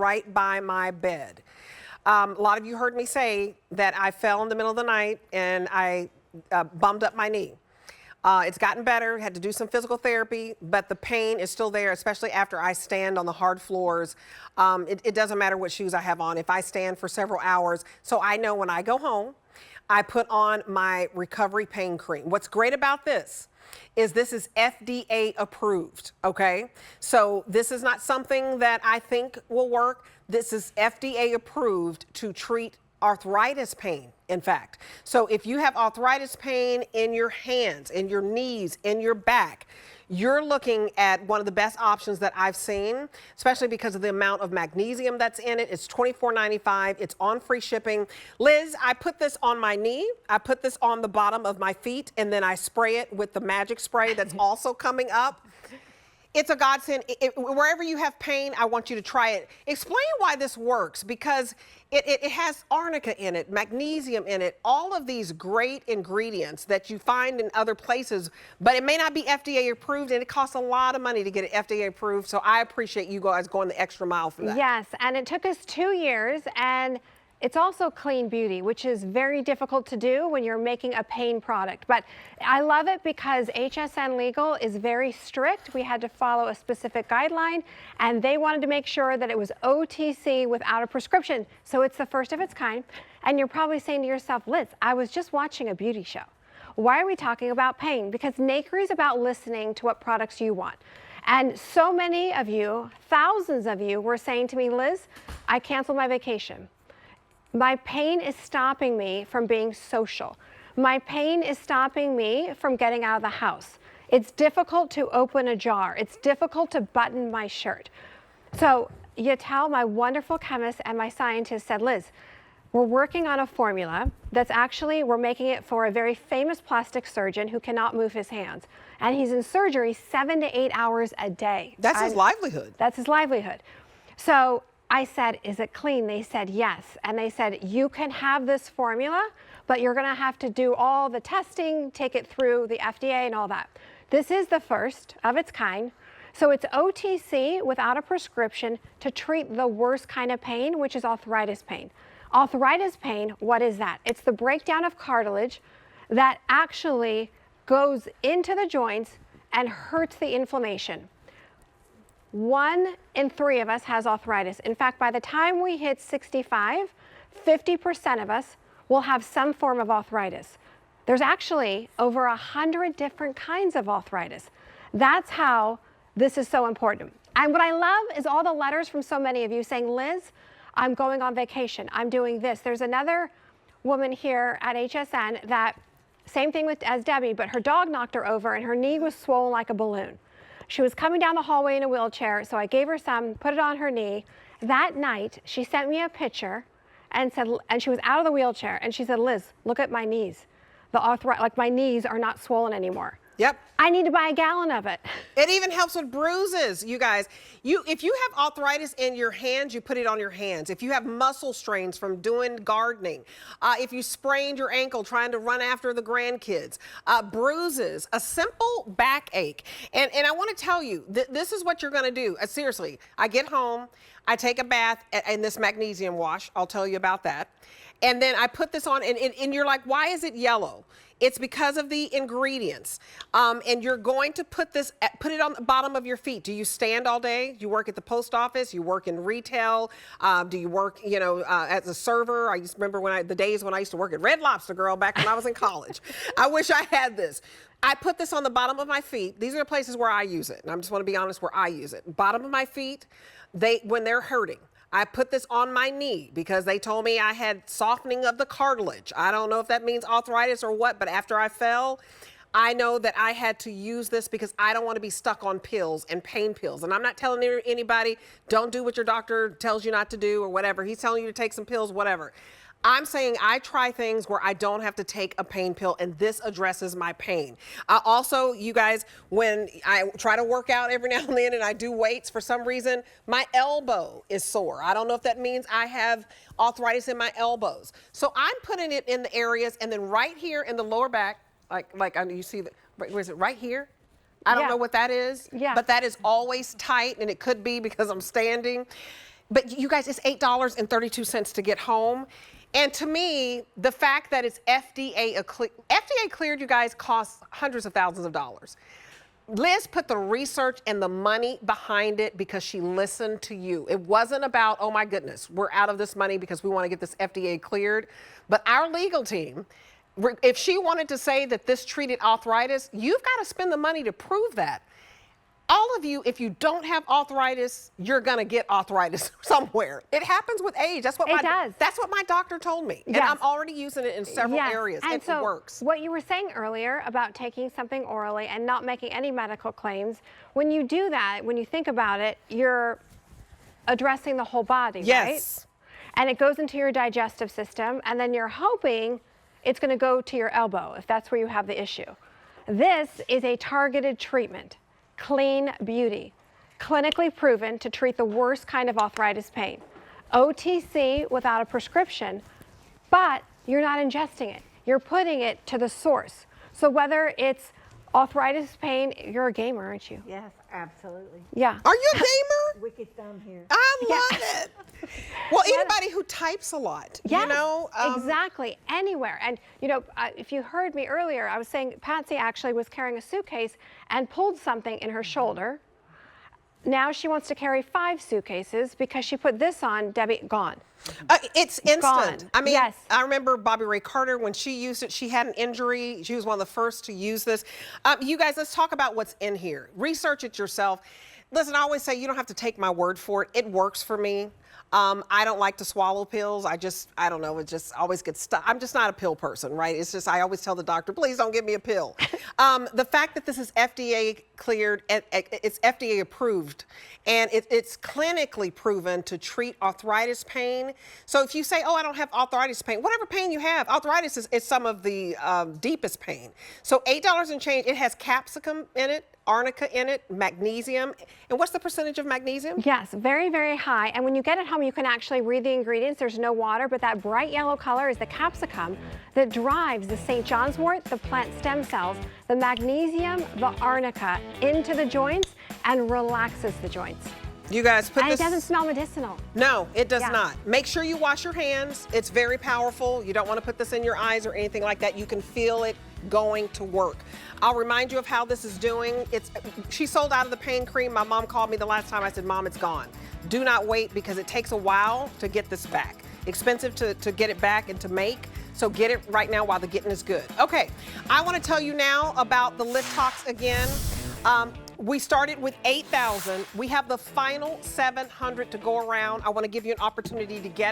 right by my bed. A lot of you heard me say that I fell in the middle of the night and I bummed up my knee. It's gotten better, had to do some physical therapy, but the pain is still there, especially after I stand on the hard floors. It doesn't matter what shoes I have on. If I stand for several hours, so I know when I go home, I put on my recovery pain cream. What's great about this is FDA approved, okay? So this is not something that I think will work. This is FDA approved to treat arthritis pain, in fact. So if you have arthritis pain in your hands, in your knees, in your back, you're looking at one of the best options that I've seen, especially because of the amount of magnesium that's in it. It's $24.95. It's on free shipping. Liz, I put this on my knee. I put this on the bottom of my feet, and then I spray it with the magic spray that's also coming up. It's a godsend. Wherever you have pain, I want you to try it. Explain why this works, because it has arnica in it, magnesium in it, all of these great ingredients that you find in other places, but it may not be FDA approved, and it costs a lot of money to get it FDA approved. So I appreciate you guys going the extra mile for that. Yes, and it took us 2 years, and it's also clean beauty, which is very difficult to do when you're making a pain product. But I love it because HSN Legal is very strict. We had to follow a specific guideline, and they wanted to make sure that it was OTC without a prescription. So it's the first of its kind. And you're probably saying to yourself, Liz, I was just watching a beauty show. Why are we talking about pain? Because Nakery is about listening to what products you want. And so many of you, thousands of you, were saying to me, Liz, I canceled my vacation. My pain is stopping me from being social. My pain is stopping me from getting out of the house. It's difficult to open a jar. It's difficult to button my shirt. So Yatel, my wonderful chemist, and my scientist said, Liz, we're working on a formula that's actually, we're making it for a very famous plastic surgeon who cannot move his hands. And he's in surgery 7 to 8 hours a day. That's his livelihood. That's his livelihood. So I said, is it clean? They said yes. And they said, you can have this formula, but you're gonna have to do all the testing, take it through the FDA and all that. This is the first of its kind. So it's OTC without a prescription to treat the worst kind of pain, which is arthritis pain. Arthritis pain, what is that? It's the breakdown of cartilage that actually goes into the joints and hurts the inflammation. 1 in 3 of us has arthritis. In fact, by the time we hit 65, 50% of us will have some form of arthritis. There's actually over 100 different kinds of arthritis. That's how this is so important. And what I love is all the letters from so many of you saying, Liz, I'm going on vacation. I'm doing this. There's another woman here at HSN that, same thing as Debbie, but her dog knocked her over and her knee was swollen like a balloon. She was coming down the hallway in a wheelchair, so I gave her some, put it on her knee. That night, she sent me a picture and said, and she was out of the wheelchair, and she said, Liz, look at my knees. Like my knees are not swollen anymore. Yep. I need to buy a gallon of it. It even helps with bruises, you guys. If you have arthritis in your hands, you put it on your hands. If you have muscle strains from doing gardening, if you sprained your ankle trying to run after the grandkids, bruises, a simple backache. And I want to tell you, this is what you're going to do. Seriously, I get home, I take a bath in this magnesium wash. I'll tell you about that. And then I put this on, and you're like, why is it yellow? It's because of the ingredients. And you're going to put it on the bottom of your feet. Do you stand all day? Do you work at the post office? You work in retail? Do you work, as a server? I just remember the days when I used to work at Red Lobster, girl, back when I was in college. I wish I had this. I put this on the bottom of my feet. These are the places where I use it. And I just want to be honest where I use it. Bottom of my feet, when they're hurting. I put this on my knee because they told me I had softening of the cartilage. I don't know if that means arthritis or what, but after I fell, I know that I had to use this because I don't want to be stuck on pills and pain pills. And I'm not telling anybody, don't do what your doctor tells you not to do or whatever. He's telling you to take some pills, whatever. I'm saying I try things where I don't have to take a pain pill, and this addresses my pain. Also, you guys, when I try to work out every now and then and I do weights, for some reason, my elbow is sore. I don't know if that means I have arthritis in my elbows. So I'm putting it in the areas, and then right here in the lower back, like you see, where is it, right here? I don't know what that is, but that is always tight, and it could be because I'm standing. but you guys, it's $8.32 to get home. And to me, the fact that it's FDA cleared, you guys, costs hundreds of thousands of dollars. Liz put the research and the money behind it because she listened to you. It wasn't about, oh my goodness, we're out of this money because we want to get this FDA cleared. But our legal team, if she wanted to say that this treated arthritis, you've got to spend the money to prove that. All of you, if you don't have arthritis, you're gonna get arthritis somewhere. It happens with age. That's what my doctor told me. And I'm already using it in several areas. And it so works. What you were saying earlier about taking something orally and not making any medical claims, when you do that, when you think about it, you're addressing the whole body, right? And it goes into your digestive system, and then you're hoping it's gonna go to your elbow if that's where you have the issue. This is a targeted treatment. Clean Beauty, clinically proven to treat the worst kind of arthritis pain. OTC without a prescription, but you're not ingesting it. You're putting it to the source. So whether it's arthritis pain, you're a gamer, aren't you? Yes, absolutely. Yeah. Are you a gamer? Wicked thumb here. I love it. Well, anybody who types a lot, you know. Exactly, anywhere. And you know, if you heard me earlier, I was saying Patsy actually was carrying a suitcase and pulled something in her shoulder. Now she wants to carry 5 suitcases because she put this on, Debbie, gone. It's instant. Gone. I mean, yes. I remember Bobby Ray Carter, when she used it, she had an injury. She was one of the first to use this. You guys, let's talk about what's in here. Research it yourself. Listen, I always say you don't have to take my word for it. It works for me. I don't like to swallow pills. I don't know, it just always gets stuck. I'm just not a pill person, right? It's just, I always tell the doctor, please don't give me a pill. The fact that this is FDA cleared, it's FDA approved, and it's clinically proven to treat arthritis pain. So if you say, oh, I don't have arthritis pain, whatever pain you have, arthritis is some of the deepest pain. So $8 and change, it has capsicum in it, arnica in it, magnesium. And what's the percentage of magnesium? Yes, very, very high. And when you get it home, you can actually read the ingredients. There's no water, but that bright yellow color is the capsicum that drives the St. John's wort, the plant stem cells, the magnesium, the arnica into the joints and relaxes the joints. You guys put this. And it doesn't smell medicinal. No, it does not. Make sure you wash your hands. It's very powerful. You don't want to put this in your eyes or anything like that. You can feel it going to work. I'll remind you of how this is doing. She sold out of the pain cream. My mom called me the last time. I said, Mom, it's gone. Do not wait because it takes a while to get this back. Expensive to get it back and to make. So get it right now while the getting is good. Okay, I want to tell you now about the Lift Talks again. We started with 8,000. We have the final 700 to go around. I want to give you an opportunity to get it.